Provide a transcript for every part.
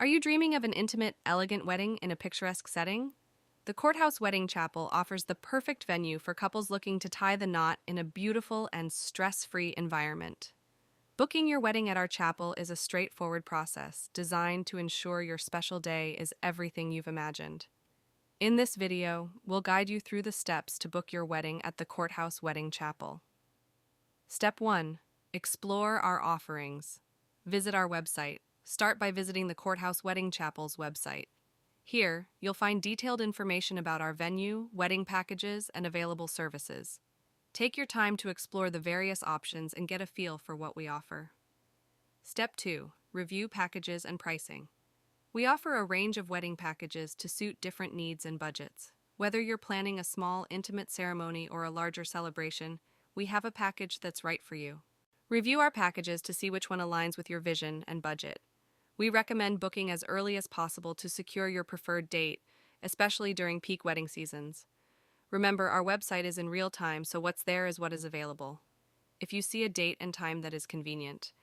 Are you dreaming of an intimate, elegant wedding in a picturesque setting? The Courthouse Wedding Chapel offers the perfect venue for couples looking to tie the knot in a beautiful and stress-free environment. Booking your wedding at our chapel is a straightforward process designed to ensure your special day is everything you've imagined. In this video, we'll guide you through the steps to book your wedding at the Courthouse Wedding Chapel. Step 1. Explore our offerings. Visit our website. Start by visiting the Courthouse Wedding Chapel's website. Here, you'll find detailed information about our venue, wedding packages, and available services. Take your time to explore the various options and get a feel for what we offer. Step 2. Review packages and pricing. We offer a range of wedding packages to suit different needs and budgets. Whether you're planning a small, intimate ceremony or a larger celebration, we have a package that's right for you. Review our packages to see which one aligns with your vision and budget. We recommend booking as early as possible to secure your preferred date, especially during peak wedding seasons. Remember, our website is in real time, so what's there is what is available. If you see a date and time that is convenient,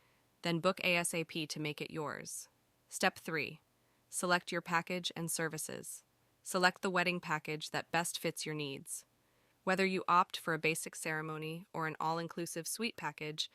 then book ASAP to make it yours. Step 3. Select your package and services. Select the wedding package that best fits your needs. Whether you opt for a basic ceremony or an all-inclusive suite package,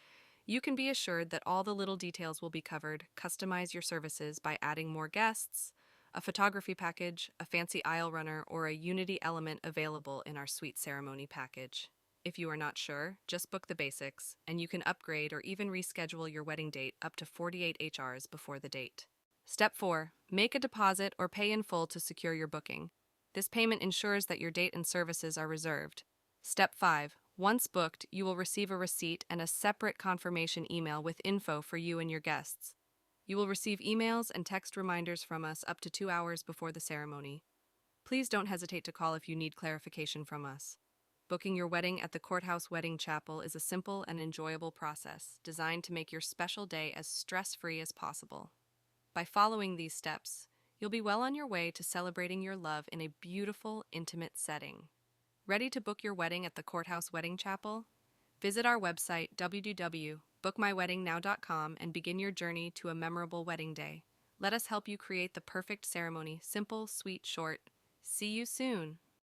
you can be assured that all the little details will be covered. Customize your services by adding more guests, a photography package, a fancy aisle runner, or a unity element available in our suite ceremony package. If you are not sure, just book the basics, and you can upgrade or even reschedule your wedding date up to 48 HRs before the date. Step 4. Make a deposit or pay in full to secure your booking. This payment ensures that your date and services are reserved. Step 5. Once booked, you will receive a receipt and a separate confirmation email with info for you and your guests. You will receive emails and text reminders from us up to 2 hours before the ceremony. Please don't hesitate to call if you need clarification from us. Booking your wedding at the Courthouse Wedding Chapel is a simple and enjoyable process designed to make your special day as stress-free as possible. By following these steps, you'll be well on your way to celebrating your love in a beautiful, intimate setting. Ready to book your wedding at the Courthouse Wedding Chapel? Visit our website, www.bookmyweddingnow.com, and begin your journey to a memorable wedding day. Let us help you create the perfect ceremony, simple, sweet, short. See you soon!